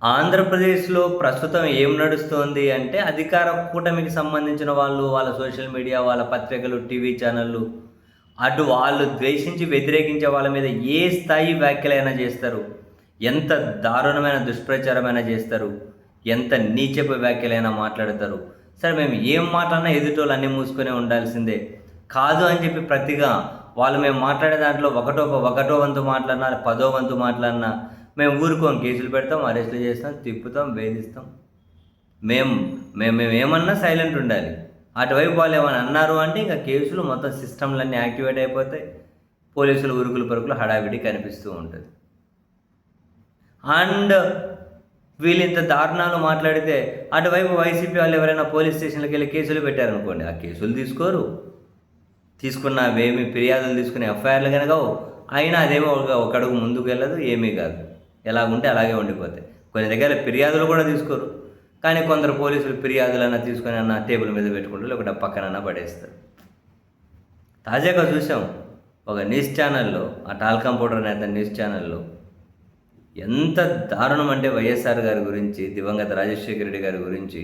ఆంధ్రప్రదేశ్‌లో ప్రస్తుతం ఏం నడుస్తోంది అంటే, అధికార కూటమికి సంబంధించిన వాళ్ళు, వాళ్ళ సోషల్ మీడియా, వాళ్ళ పత్రికలు, టీవీ ఛానల్‌లు, అటు వాళ్ళు ద్వేషించి, వ్యతిరేకించే వాళ్ళ మీద ఏ స్థాయి వ్యాఖ్యలైనా జేస్తారు. ఎంత దారుణమైన దుష్ప్రచారమైనా జేస్తారు. ఎంత నీచపు వ్యాఖ్యలైనా మాట్లాడతారు. సరే మేము ఏం మాట్లాడినా ఎదుటోళ్ళు అన్నీ మూసుకొనే ఉండాల్సిందే. కాదు అని చెప్పి ప్రతిగా వాళ్ళు మేము మాట్లాడే దాంట్లో ఒకటో వంతు మాట్లాడినా, పదో వంతు మాట్లాడినా మేము ఊరుకోం. కేసులు పెడతాం, అరెస్టులు చేస్తాం, తిప్పుతాం, వేధిస్తాం. మేము మేమేమన్నా సైలెంట్ ఉండాలి. అటువైపు వాళ్ళేమన్నా అన్నారు అంటే ఇంక కేసులు మొత్తం సిస్టమ్‌లన్నీ యాక్టివేట్ అయిపోతాయి. పోలీసులు ఉరుకులు పరుగులు హడావిడి కనిపిస్తూ ఉంటది. అండ్ వీళ్ళింత దారుణాలు మాట్లాడితే అటువైపు వైసీపీ వాళ్ళు ఎవరైనా పోలీస్ స్టేషన్‌లకెళ్ళి కేసులు పెట్టారనుకోండి, ఆ కేసులు తీసుకోరు. తీసుకున్న అవేమి ఫిర్యాదులు తీసుకునే ఎఫ్ఐఆర్‌లు గనకవు. అయినా అదేమో ఒక అడుగు ముందుకెళ్ళదు, ఏమీ కాదు. ఎలాగుంటే అలాగే ఉండిపోతాయి. కొన్ని దగ్గర ఫిర్యాదులు కూడా తీసుకోరు. కానీ కొందరు పోలీసులు ఫిర్యాదులన్నా తీసుకొని టేబుల్ మీద పెట్టుకుంటారు, లేకుంటే పక్కనన్నా పడేస్తారు. తాజాగా చూసాం ఒక న్యూస్ ఛానల్‌లో, ఆ టాల్కం పౌడర్ నేత న్యూస్ ఛానల్‌లో ఎంత దారుణం అంటే వైఎస్ఆర్ గారి గురించి, దివంగత రాజశేఖర రెడ్డి గారి గురించి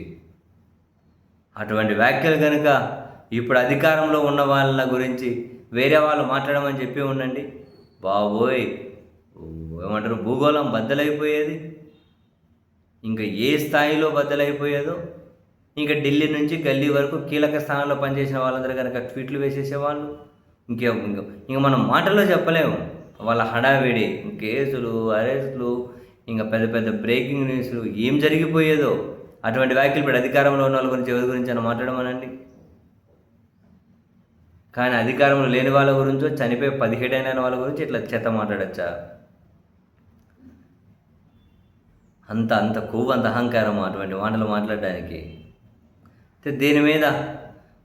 అటువంటి వ్యాఖ్యలు గనుక ఇప్పుడు అధికారంలో ఉన్న వాళ్ళ గురించి వేరే వాళ్ళు మాట్లాడమని చెప్పి ఉండండి, బాబోయ్! ఏమంటారు, భూగోళం బద్దలైపోయేది. ఇంకా ఏ స్థాయిలో బద్దలైపోయేదో, ఇంకా ఢిల్లీ నుంచి గల్లీ వరకు కీలక స్థానాల్లో పనిచేసిన వాళ్ళందరూ కనుక ట్వీట్లు వేసేసేవాళ్ళు. ఇంక మనం మాటల్లో చెప్పలేము. వాళ్ళ హడావిడి, కేసులు, అరెస్టులు, ఇంకా పెద్ద పెద్ద బ్రేకింగ్ న్యూస్లు ఏం జరిగిపోయేదో. అటువంటి వ్యాఖ్యలు ఇప్పుడు అధికారంలో ఉన్న వాళ్ళ గురించి ఎవరి గురించి అయినా మాట్లాడమనండి. కానీ అధికారంలో లేని వాళ్ళ గురించో, చనిపోయి 17 అయిన వాళ్ళ గురించి ఇట్లా చెత్త మాట్లాడచ్చా? అంత కొవ్వు, అంత అహంకారం అటువంటి మాటలు మాట్లాడడానికి. దీని మీద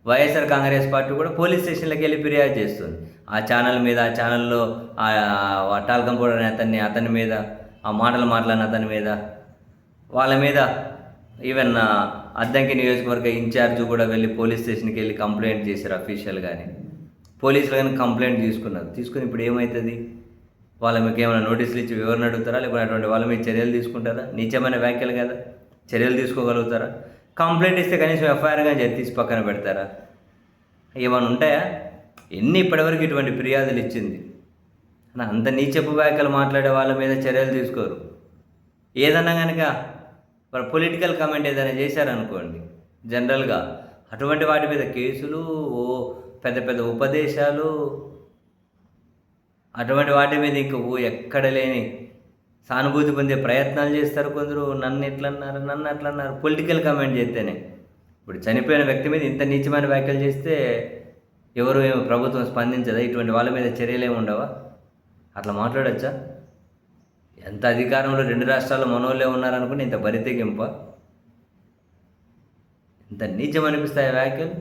వైఎస్ఆర్ కాంగ్రెస్ పార్టీ కూడా పోలీస్ స్టేషన్‌లకి వెళ్ళి ఫిర్యాదు చేస్తుంది. ఆ ఛానల్ మీద, ఆ ఛానల్‌లో టాల్కం పౌడర్ అతని మీద, ఆ మాటలు మాట్లాడిన అతని మీద, వాళ్ళ మీద ఈవెన్ అద్దంకి నియోజకవర్గ ఇన్ఛార్జ్ కూడా వెళ్ళి పోలీస్ స్టేషన్‌కి వెళ్ళి కంప్లైంట్ చేశారు అఫీషియల్‌గానే. పోలీసులు కానీ కంప్లైంట్ తీసుకున్నారు. తీసుకొని ఇప్పుడు ఏమవుతుంది? వాళ్ళ మీకు ఏమైనా నోటీసులు ఇచ్చి వివరణ అడుగుతారా? లేకపోతే అటువంటి వాళ్ళ మీద చర్యలు తీసుకుంటారా? నీచమైన వ్యాఖ్యలు కదా, చర్యలు తీసుకోగలుగుతారా? కంప్లైంట్ ఇస్తే కనీసం ఎఫ్ఐఆర్ కానీ తీసి పక్కన పెడతారా? ఏమైనా ఉంటాయా? ఇప్పటివరకు ఇటువంటి ఫిర్యాదులు ఇచ్చింది. అంత నీచపు వ్యాఖ్యలు మాట్లాడే వాళ్ళ మీద చర్యలు తీసుకోరు. ఏదన్నా కనుక పొలిటికల్ కమెంట్ ఏదైనా చేశారనుకోండి, జనరల్గా అటువంటి వాటి మీద కేసులు, పెద్ద పెద్ద ఉపదేశాలు, అటువంటి వాటి మీద ఇంక ఎక్కడ లేని సానుభూతి పొందే ప్రయత్నాలు చేస్తారు కొందరు. నన్ను ఇట్లన్నారు, నన్ను అట్లన్నారు, పొలిటికల్ కమెంట్ చేస్తేనే. ఇప్పుడు చనిపోయిన వ్యక్తి మీద ఇంత నీచమైన వ్యాఖ్యలు చేస్తే ఎవరు ప్రభుత్వం స్పందించదా? ఇటువంటి వాళ్ళ మీద చర్యలు ఉండవా? అట్లా మాట్లాడచ్చా? ఎంత అధికారంలో 2 రాష్ట్రాల్లో మనోళ్ళే ఉన్నారనుకుని ఇంత బరితెగింప? ఇంత నీచం అనిపిస్తాయి వ్యాఖ్యలు.